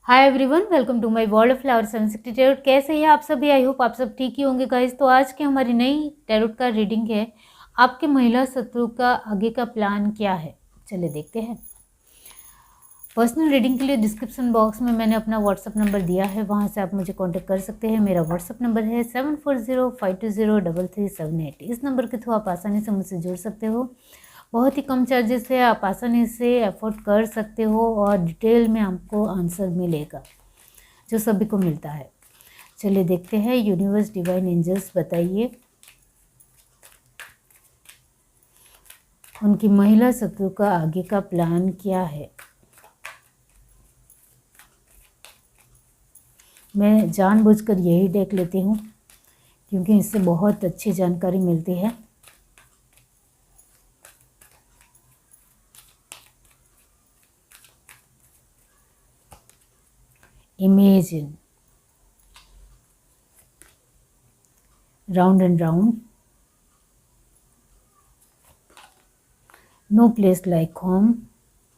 Hi everyone, welcome to my world of flower 760 tarot. कैसे हैं आप सभी? आई होप आप सब ठीक ही होंगे गाइस। तो आज की हमारी नई टैरोट का रीडिंग है, आपके महिला शत्रु का आगे का प्लान क्या है। चलिए देखते हैं। पर्सनल रीडिंग के लिए डिस्क्रिप्शन बॉक्स में मैंने अपना व्हाट्सअप नंबर दिया है, वहां से आप मुझे कांटेक्ट कर सकते हैं। मेरा व्हाट्सअप नंबर है 7405203378। इस नंबर के थ्रू आप आसानी से मुझसे जुड़ सकते हो। बहुत ही कम चार्जेस है, आप आसानी से अफोर्ड कर सकते हो और डिटेल में आपको आंसर मिलेगा जो सभी को मिलता है। चलिए देखते हैं। यूनिवर्स, डिवाइन एंजल्स, बताइए उनकी महिला शत्रु का आगे का प्लान क्या है। मैं जानबूझकर यही देख लेती हूँ क्योंकि इससे बहुत अच्छी जानकारी मिलती है। Imagine, round and round, no place like home,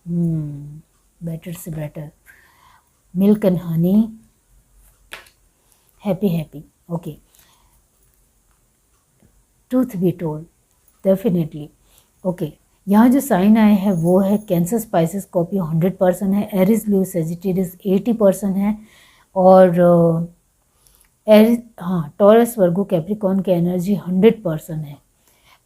better से better, milk and honey, happy happy. Okay, truth be told, definitely. Okay, यहाँ जो साइन आए हैं वो है कैंसर, स्पाइसेस, स्कॉर्पियो 100% है, एरिस, ल्यू, सेजिटेरियस 80% है, और एरिस, हाँ, टॉरस, वर्गो, कैप्रिकॉर्न की एनर्जी 100% है,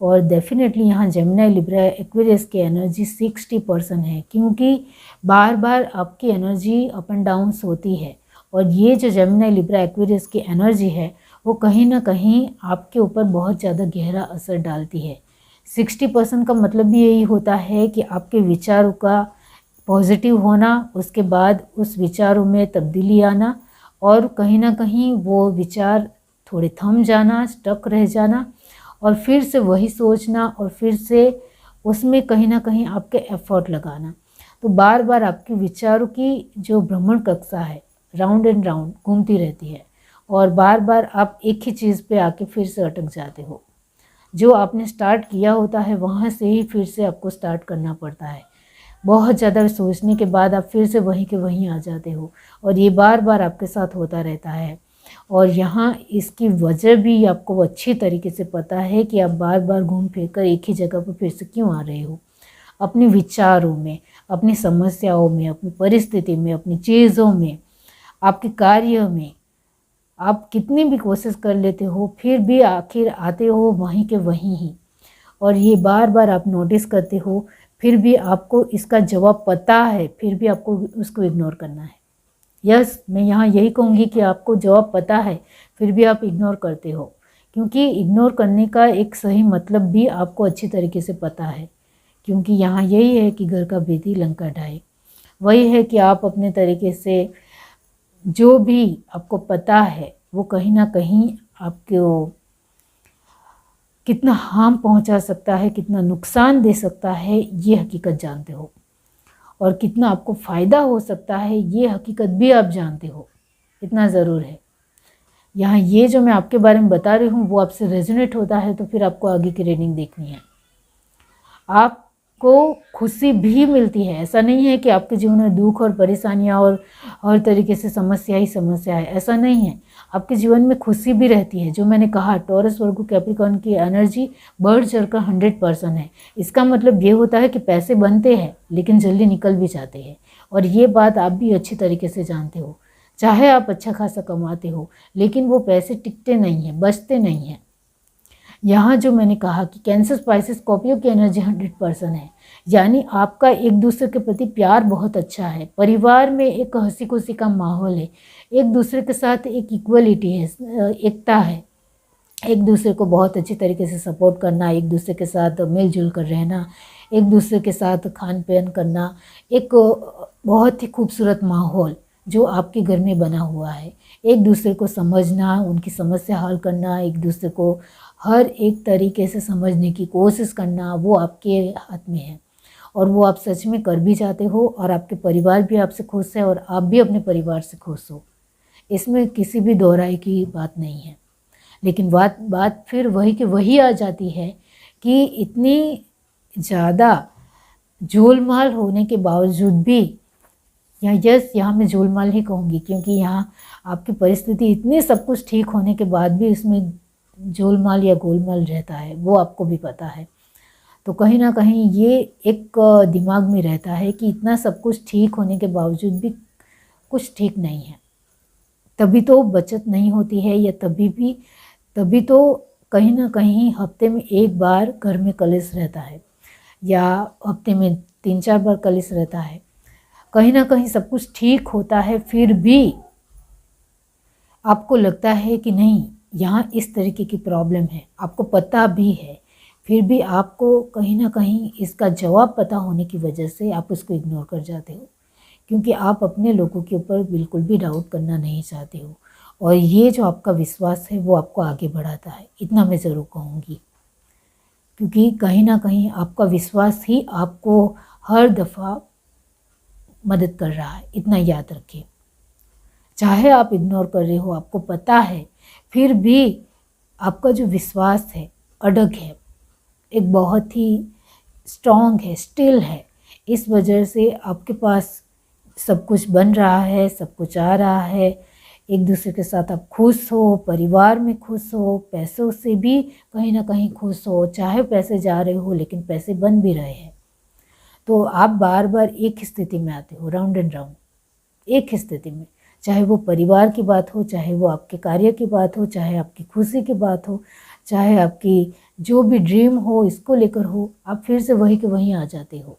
और डेफिनेटली यहाँ जेमिनी, लिब्रा, एक्वेरियस की एनर्जी 60% है, क्योंकि बार बार आपकी एनर्जी अप एंड डाउन्स होती है। और ये जो जेमिनी, लिब्रा, एक्वेरियस की एनर्जी है वो कहीं ना कहीं आपके ऊपर बहुत ज़्यादा गहरा असर डालती है। 60% का मतलब भी यही होता है कि आपके विचारों का पॉजिटिव होना, उसके बाद उस विचारों में तब्दीली आना, और कहीं ना कहीं वो विचार थोड़े थम जाना, स्टक रह जाना, और फिर से वही सोचना, और फिर से उसमें कहीं ना कहीं आपके एफर्ट लगाना। तो बार बार आपके विचारों की जो भ्रमण कक्षा है राउंड एंड राउंड घूमती रहती है, और बार बार आप एक ही चीज़ पे आके फिर से अटक जाते हो। जो आपने स्टार्ट किया होता है वहाँ से ही फिर से आपको स्टार्ट करना पड़ता है। बहुत ज़्यादा सोचने के बाद आप फिर से वहीं के वहीं आ जाते हो, और ये बार बार आपके साथ होता रहता है। और यहाँ इसकी वजह भी आपको अच्छी तरीके से पता है कि आप बार बार घूम फिर कर एक ही जगह पर फिर से क्यों आ रहे हो। अपने विचारों में, अपनी समस्याओं में, अपनी परिस्थिति में, अपनी चीज़ों में, आपके कार्य में आप कितनी भी कोशिश कर लेते हो फिर भी आखिर आते हो वहीं के वहीं ही। और ये बार बार आप नोटिस करते हो, फिर भी आपको इसका जवाब पता है, फिर भी आपको उसको इग्नोर करना है। यस, मैं यहाँ यही कहूँगी कि आपको जवाब पता है फिर भी आप इग्नोर करते हो, क्योंकि इग्नोर करने का एक सही मतलब भी आपको अच्छी तरीके से पता है। क्योंकि यहाँ यही है कि घर का बेदी लंका ढाए। वही है कि आप अपने तरीके से जो भी आपको पता है वो कहीं ना कहीं आपको कितना हार्म पहुंचा सकता है, कितना नुकसान दे सकता है, ये हकीकत जानते हो। और कितना आपको फ़ायदा हो सकता है ये हकीकत भी आप जानते हो। इतना ज़रूर है। यहाँ ये जो मैं आपके बारे में बता रही हूँ वो आपसे रेजोनेट होता है तो फिर आपको आगे की रीडिंग देखनी है। आपको खुशी भी मिलती है, ऐसा नहीं है कि आपके जीवन में दुख और परेशानियाँ और हर तरीके से समस्या ही समस्या है, ऐसा नहीं है। आपके जीवन में खुशी भी रहती है। जो मैंने कहा, टॉरस, वर्गो, कैप्रिकॉर्न की एनर्जी बढ़ चढ़कर 100% है। इसका मतलब ये होता है कि पैसे बनते हैं लेकिन जल्दी निकल भी जाते हैं, और ये बात आप भी अच्छी तरीके से जानते हो। चाहे आप अच्छा खासा कमाते हो लेकिन वो पैसे टिकते नहीं हैं, बचते नहीं हैं। यहाँ जो मैंने कहा कि कैंसर, स्पाइसेस, स्कॉर्पियो की एनर्जी 100% है, यानी आपका एक दूसरे के प्रति प्यार बहुत अच्छा है। परिवार में एक हंसी खुशी का माहौल है, एक दूसरे के साथ एक इक्वलिटी है, एकता है। एक दूसरे को बहुत अच्छी तरीके से सपोर्ट करना, एक दूसरे के साथ मिलजुल कर रहना, एक दूसरे के साथ खान पान करना, एक बहुत ही खूबसूरत माहौल जो आपके घर में बना हुआ है। एक दूसरे को समझना, उनकी समस्या हल करना, एक दूसरे को हर एक तरीके से समझने की कोशिश करना, वो आपके हाथ में है, और वो आप सच में कर भी जाते हो, और आपके परिवार भी आपसे खुश है और आप भी अपने परिवार से खुश हो। इसमें किसी भी दोहराई की बात नहीं है। लेकिन बात फिर वही कि वही आ जाती है कि इतनी ज़्यादा झोलमाल होने के बावजूद भी या यस, यहाँ मैं झोलमाल ही कहूँगी, क्योंकि यहाँ आपकी परिस्थिति इतनी सब कुछ ठीक होने के बाद भी इसमें झोलमाल या गोलमाल रहता है, वो आपको भी पता है। तो कहीं ना कहीं ये एक दिमाग में रहता है कि इतना सब कुछ ठीक होने के बावजूद भी कुछ ठीक नहीं है, तभी तो बचत नहीं होती है, या तभी तो कहीं ना कहीं हफ्ते में एक बार घर में कलेश रहता है, या हफ्ते में 3-4 बार कलेश रहता है। कहीं ना कहीं सब कुछ ठीक होता है, फिर भी आपको लगता है कि नहीं, यहाँ इस तरीके की प्रॉब्लम है, आपको पता भी है, फिर भी आपको कहीं ना कहीं इसका जवाब पता होने की वजह से आप उसको इग्नोर कर जाते हो, क्योंकि आप अपने लोगों के ऊपर बिल्कुल भी डाउट करना नहीं चाहते हो। और ये जो आपका विश्वास है वो आपको आगे बढ़ाता है, इतना मैं ज़रूर कहूँगी, क्योंकि कहीं ना कहीं आपका विश्वास ही आपको हर दफ़ा मदद कर रहा है, इतना याद रखिए। चाहे आप इग्नोर कर रहे हो, आपको पता है, फिर भी आपका जो विश्वास है अड़ग है, एक बहुत ही स्ट्रॉन्ग है, स्टिल है। इस वजह से आपके पास सब कुछ बन रहा है, सब कुछ आ रहा है, एक दूसरे के साथ आप खुश हो, परिवार में खुश हो, पैसों से भी कहीं ना कहीं खुश हो, चाहे पैसे जा रहे हो लेकिन पैसे बन भी रहे हैं। तो आप बार बार एक ही स्थिति में आते हो, राउंड एंड राउंड, एक ही स्थिति में, चाहे वो परिवार की बात हो, चाहे वो आपके कार्य की बात हो, चाहे आपकी खुशी की बात हो, चाहे आपकी जो भी ड्रीम हो इसको लेकर हो, आप फिर से वहीं के वहीं आ जाते हो।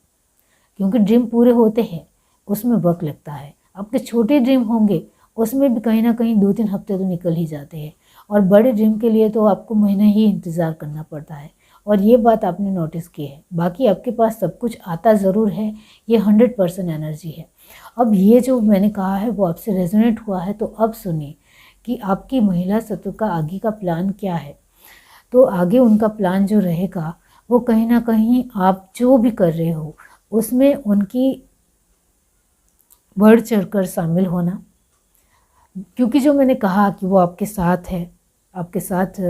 क्योंकि ड्रीम पूरे होते हैं, उसमें वक्त लगता है। आपके छोटे ड्रीम होंगे, उसमें भी कहीं ना कहीं 2-3 हफ्ते तो निकल ही जाते हैं, और बड़े ड्रीम के लिए तो आपको महीने ही इंतज़ार करना पड़ता है। और ये बात आपने नोटिस की है। बाकी आपके पास सब कुछ आता ज़रूर है, ये 100% एनर्जी है। अब ये जो मैंने कहा है वो आपसे रेजोनेट हुआ है, तो अब सुनिए कि आपकी महिला शत्रु का आगे का प्लान क्या है। तो आगे उनका प्लान जो रहेगा वो कहीं ना कहीं आप जो भी कर रहे हो उसमें उनकी बढ़ चढ़कर शामिल होना, क्योंकि जो मैंने कहा कि वो आपके साथ है, आपके साथ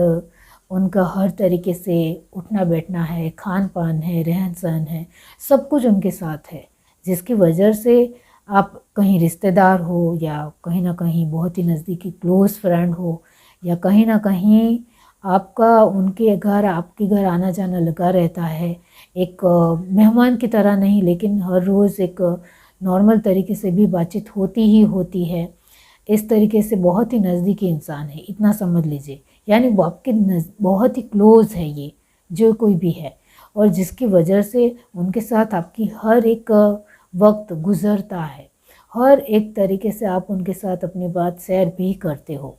उनका हर तरीके से उठना बैठना है, खान पान है, रहन सहन है, सब कुछ उनके साथ है, जिसकी वजह से आप कहीं रिश्तेदार हो, या कहीं ना कहीं बहुत ही नज़दीकी क्लोज़ फ्रेंड हो, या कहीं ना कहीं आपका उनके घर आपके घर आना जाना लगा रहता है, एक मेहमान की तरह नहीं लेकिन हर रोज़ एक नॉर्मल तरीके से भी बातचीत होती ही होती है। इस तरीके से बहुत ही नज़दीकी इंसान है, इतना समझ लीजिए। यानी वो आपके बहुत ही क्लोज़ है ये जो कोई भी है, और जिसकी वजह से उनके साथ आपकी हर एक वक्त गुज़रता है, हर एक तरीके से आप उनके साथ अपनी बात शेयर भी करते हो,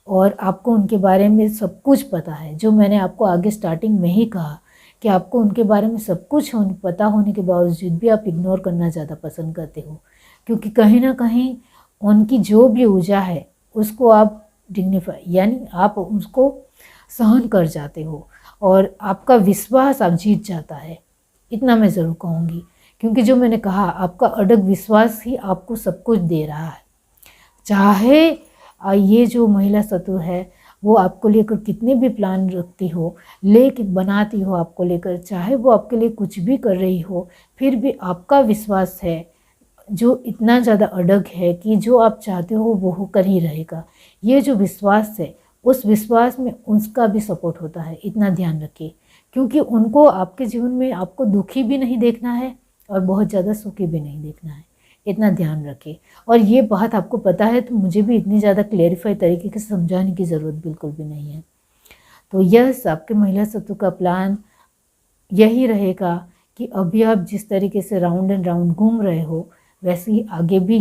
और आपको उनके बारे में सब कुछ पता है। जो मैंने आपको आगे स्टार्टिंग में ही कहा कि आपको उनके बारे में सब कुछ पता होने के बावजूद भी आप इग्नोर करना ज़्यादा पसंद करते हो, क्योंकि कहीं ना कहीं उनकी जो भी ऊर्जा है उसको आप डिग्निफाई यानी आप उसको सहन कर जाते हो, और आपका विश्वास आप जीत जाता है, इतना मैं ज़रूर कहूँगी। क्योंकि जो मैंने कहा आपका अड़ग विश्वास ही आपको सब कुछ दे रहा है। चाहे ये जो महिला शत्रु है वो आपको लेकर कितने भी प्लान रखती हो, लेकिन बनाती हो आपको लेकर, चाहे वो आपके लिए कुछ भी कर रही हो, फिर भी आपका विश्वास है जो इतना ज़्यादा अड़ग है कि जो आप चाहते हो वो कर ही रहेगा। ये जो विश्वास है उस विश्वास में उसका भी सपोर्ट होता है, इतना ध्यान रखिए। क्योंकि उनको आपके जीवन में आपको दुखी भी नहीं देखना है और बहुत ज़्यादा सुखी भी नहीं देखना है, इतना ध्यान रखिए। और ये बात आपको पता है तो मुझे भी इतनी ज़्यादा क्लेरिफाई तरीके से समझाने की ज़रूरत बिल्कुल भी नहीं है। तो यस, आपके महिला शत्रु का प्लान यही रहेगा कि अभी आप जिस तरीके से राउंड एंड राउंड घूम रहे हो वैसे ही आगे भी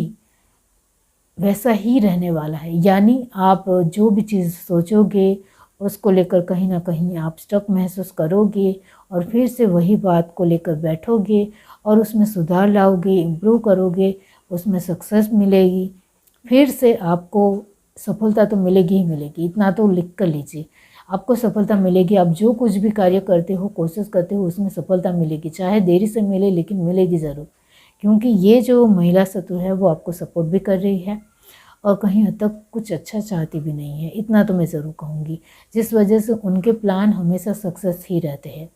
वैसा ही रहने वाला है। यानी आप जो भी चीज़ सोचोगे उसको लेकर कहीं ना कहीं आप स्टक महसूस करोगे, और फिर से वही बात को लेकर बैठोगे और उसमें सुधार लाओगे, इम्प्रूव करोगे, उसमें सक्सेस मिलेगी, फिर से आपको सफलता तो मिलेगी ही मिलेगी, इतना तो लिख कर लीजिए। आपको सफलता मिलेगी, आप जो कुछ भी कार्य करते हो, कोशिश करते हो, उसमें सफलता मिलेगी, चाहे देरी से मिले लेकिन मिलेगी ज़रूर। क्योंकि ये जो महिला शत्रु है वो आपको सपोर्ट भी कर रही है और कहीं हद तक कुछ अच्छा चाहती भी नहीं है, इतना तो मैं ज़रूर कहूँगी। जिस वजह से उनके प्लान हमेशा सक्सेस ही रहते हैं,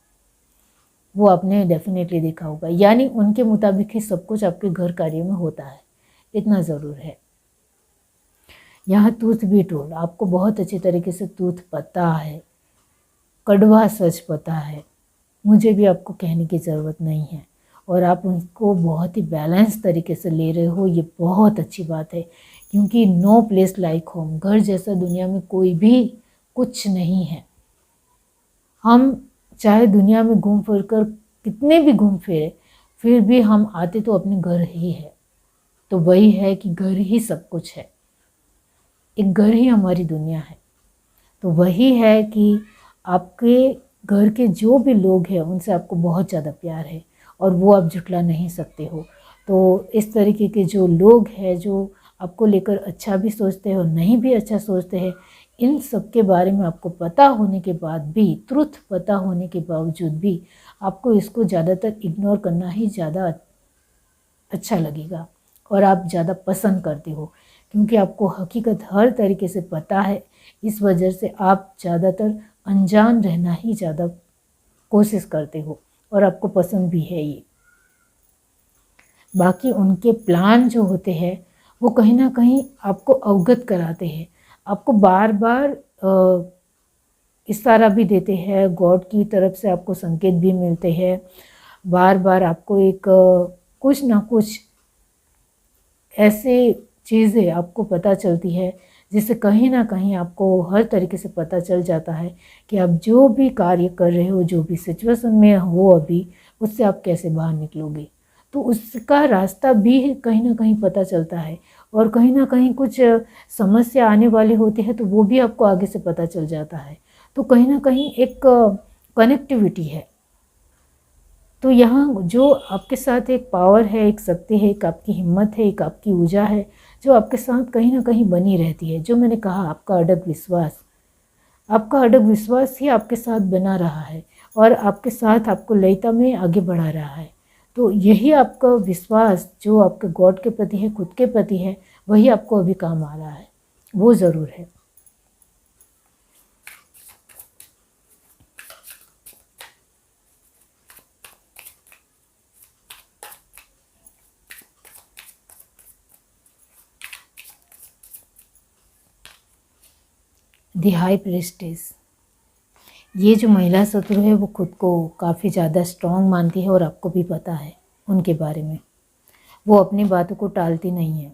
वो आपने डेफिनेटली देखा होगा। यानी उनके मुताबिक ही सब कुछ आपके घर कार्य में होता है, इतना ज़रूर है। यहाँ टूथ भी टोल्ड, आपको बहुत अच्छी तरीके से टूथ पता है, कड़वा सच पता है, मुझे भी आपको कहने की ज़रूरत नहीं है, और आप उनको बहुत ही बैलेंस तरीके से ले रहे हो, ये बहुत अच्छी बात है। क्योंकि नो प्लेस लाइक होम, घर जैसा दुनिया में कोई भी कुछ नहीं है। हम चाहे दुनिया में घूम फिर कर कितने भी घूम फिरे, फिर भी हम आते तो अपने घर ही है। तो वही है कि घर ही सब कुछ है, एक घर ही हमारी दुनिया है। तो वही है कि आपके घर के जो भी लोग हैं उनसे आपको बहुत ज़्यादा प्यार है, और वो आप झुठला नहीं सकते हो। तो इस तरीके के जो लोग हैं जो आपको लेकर अच्छा भी सोचते हैं और नहीं भी अच्छा सोचते हैं, इन सब के बारे में आपको पता होने के बाद भी, ट्रुथ पता होने के बावजूद भी आपको इसको ज़्यादातर इग्नोर करना ही ज़्यादा अच्छा लगेगा और आप ज़्यादा पसंद करते हो, क्योंकि आपको हकीकत हर तरीके से पता है। इस वजह से आप ज़्यादातर अनजान रहना ही ज़्यादा कोशिश करते हो, और आपको पसंद भी है ये। बाकी उनके प्लान जो होते हैं वो कहीं ना कहीं आपको अवगत कराते हैं, आपको बार बार इशारा भी देते हैं, गॉड की तरफ से आपको संकेत भी मिलते हैं, बार बार आपको एक कुछ ना कुछ ऐसे चीज़ें आपको पता चलती है जिससे कहीं ना कहीं आपको हर तरीके से पता चल जाता है कि आप जो भी कार्य कर रहे हो, जो भी सिचुएशन में हो अभी, उससे आप कैसे बाहर निकलोगे। तो उसका रास्ता भी कहीं ना कहीं पता चलता है, और कहीं ना कहीं कुछ समस्या आने वाली होती है तो वो भी आपको आगे से पता चल जाता है। तो कहीं ना कहीं एक कनेक्टिविटी है। तो यहाँ जो आपके साथ एक पावर है, एक शक्ति है, एक आपकी हिम्मत है, एक आपकी ऊर्जा है जो आपके साथ कहीं ना कहीं बनी रहती है। जो मैंने कहा, आपका अडग विश्वास, आपका अडग विश्वास ही आपके साथ बना रहा है और आपके साथ आपको लयता में आगे बढ़ा रहा है। तो यही आपका विश्वास जो आपके गॉड के प्रति है, खुद के प्रति है, वही आपको अभी काम आ रहा है, वो ज़रूर है। दी हाई प्रीस्टेस, ये जो महिला शत्रु है वो खुद को काफ़ी ज़्यादा स्ट्रॉन्ग मानती है और आपको भी पता है उनके बारे में। वो अपनी बातों को टालती नहीं है,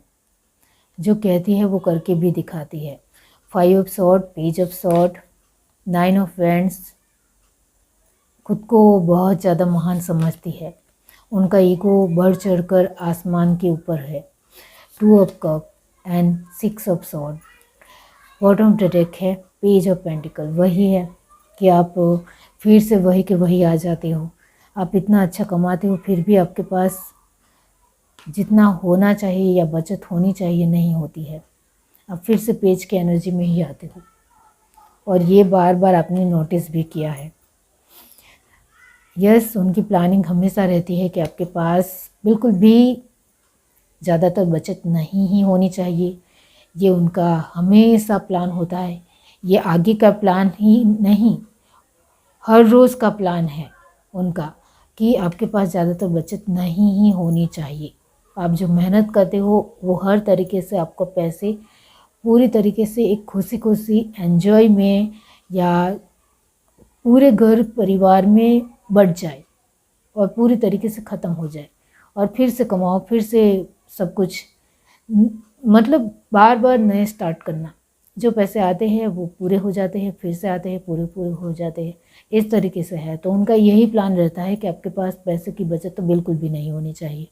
जो कहती है वो करके भी दिखाती है। 5 of sword, page of sword, 9 of wands, खुद को बहुत ज़्यादा महान समझती है, उनका ईगो बढ़ चढ़कर आसमान के ऊपर है। 2 of cup and 6 of sword, bottom of the deck है पेज ऑफ पेंटिकल। वही है कि आप फिर से वही के वही आ जाते हो। आप इतना अच्छा कमाते हो फिर भी आपके पास जितना होना चाहिए या बचत होनी चाहिए नहीं होती है। आप फिर से पेज के एनर्जी में ही आते हो, और ये बार बार आपने नोटिस भी किया है। यस, उनकी प्लानिंग हमेशा रहती है कि आपके पास बिल्कुल भी ज़्यादातर बचत नहीं ही होनी चाहिए। ये उनका हमेशा प्लान होता है। ये आगे का प्लान ही नहीं, हर रोज़ का प्लान है उनका कि आपके पास ज़्यादातर बचत नहीं ही होनी चाहिए। आप जो मेहनत करते हो वो हर तरीके से आपको पैसे पूरी तरीके से एक खुशी खुशी एंजॉय में या पूरे घर परिवार में बढ़ जाए और पूरी तरीके से ख़त्म हो जाए, और फिर से कमाओ, फिर से सब कुछ, मतलब बार बार नए स्टार्ट करना। जो पैसे आते हैं वो पूरे हो जाते हैं, फिर से आते हैं, पूरे पूरे हो जाते हैं, इस तरीके से है। तो उनका यही प्लान रहता है कि आपके पास पैसे की बचत तो बिल्कुल भी नहीं होनी चाहिए।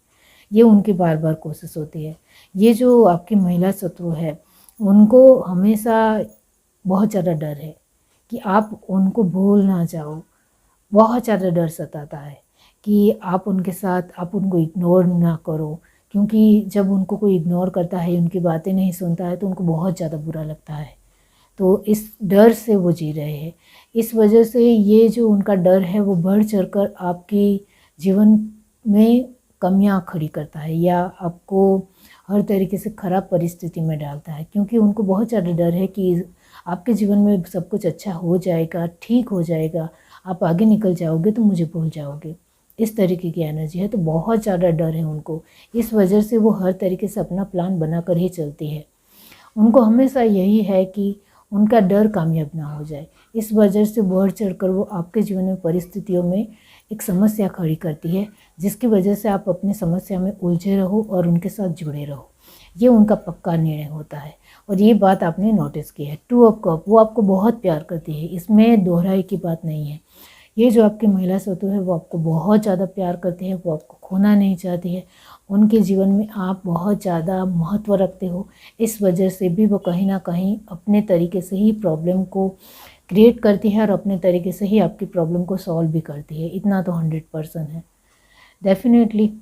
ये उनकी बार बार कोशिश होती है। ये जो आपकी महिला शत्रु है उनको हमेशा बहुत ज़्यादा डर है कि आप उनको भूल ना जाओ। बहुत ज़्यादा डर सताता है कि आप उनके साथ, आप उनको इग्नोर ना करो, क्योंकि जब उनको कोई इग्नोर करता है, उनकी बातें नहीं सुनता है तो उनको बहुत ज़्यादा बुरा लगता है। तो इस डर से वो जी रहे हैं। इस वजह से ये जो उनका डर है वो बढ़ चढ़कर आपकी जीवन में कमियां खड़ी करता है या आपको हर तरीके से ख़राब परिस्थिति में डालता है, क्योंकि उनको बहुत ज़्यादा डर है कि आपके जीवन में सब कुछ अच्छा हो जाएगा, ठीक हो जाएगा, आप आगे निकल जाओगे तो मुझे भूल जाओगे। इस तरीके की एनर्जी है। तो बहुत ज़्यादा डर है उनको, इस वजह से वो हर तरीके से अपना प्लान बनाकर ही चलती है। उनको हमेशा यही है कि उनका डर कामयाब ना हो जाए, इस वजह से बढ़ चढ़कर वो आपके जीवन में परिस्थितियों में एक समस्या खड़ी करती है, जिसकी वजह से आप अपनी समस्या में उलझे रहो और उनके साथ जुड़े रहो। ये उनका पक्का निर्णय होता है और ये बात आपने नोटिस की है। 2 ऑफ कप, वो आपको बहुत प्यार करती है, इसमें दोहराई की बात नहीं है। ये जो आपकी महिला सत्व है वो आपको बहुत ज़्यादा प्यार करती है, वो आपको खोना नहीं चाहती है। उनके जीवन में आप बहुत ज़्यादा महत्व रखते हो, इस वजह से भी वो कहीं ना कहीं अपने तरीके से ही प्रॉब्लम को क्रिएट करती है और अपने तरीके से ही आपकी प्रॉब्लम को सॉल्व भी करती है। इतना तो 100% है डेफिनेटली।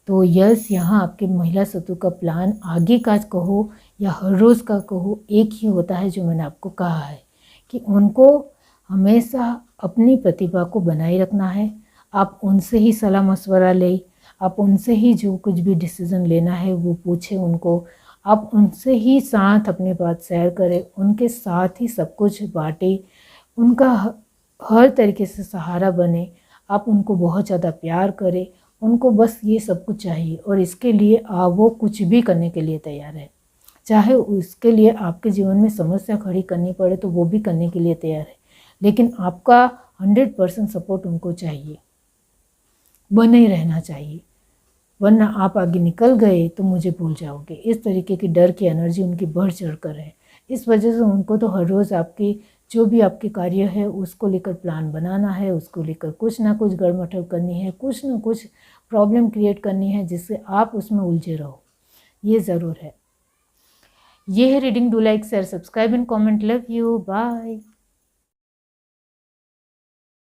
तो यस, यहाँ आपके महिला सत्व का प्लान आगे का कहो या हर रोज़ का कहो, एक ही होता है जो मैंने आपको कहा है कि उनको हमेशा अपनी प्रतिभा को बनाए रखना है। आप उनसे ही सलाह मशवरा लें, आप उनसे ही जो कुछ भी डिसीज़न लेना है वो पूछें उनको, आप उनसे ही साथ अपनी बात शेयर करें, उनके साथ ही सब कुछ बांटें, उनका हर तरीके से सहारा बने। आप उनको बहुत ज़्यादा प्यार करें, उनको बस ये सब कुछ चाहिए और इसके लिए वो कुछ भी करने के लिए तैयार है। चाहे उसके लिए आपके जीवन में समस्या खड़ी करनी पड़े तो वो भी करने के लिए तैयार है, लेकिन आपका 100% सपोर्ट उनको चाहिए, बने रहना चाहिए, वरना आप आगे निकल गए तो मुझे भूल जाओगे। इस तरीके की डर की एनर्जी उनकी बढ़ चढ़ कर है। इस वजह से उनको तो हर रोज़ आपकी जो भी आपके कार्य है उसको लेकर प्लान बनाना है, उसको लेकर कुछ ना कुछ गड़मथल करनी है, कुछ ना कुछ प्रॉब्लम क्रिएट करनी है जिससे आप उसमें उलझे रहो, ये ज़रूर है। ये है reading. Do like, share, subscribe and comment. Love you, bye.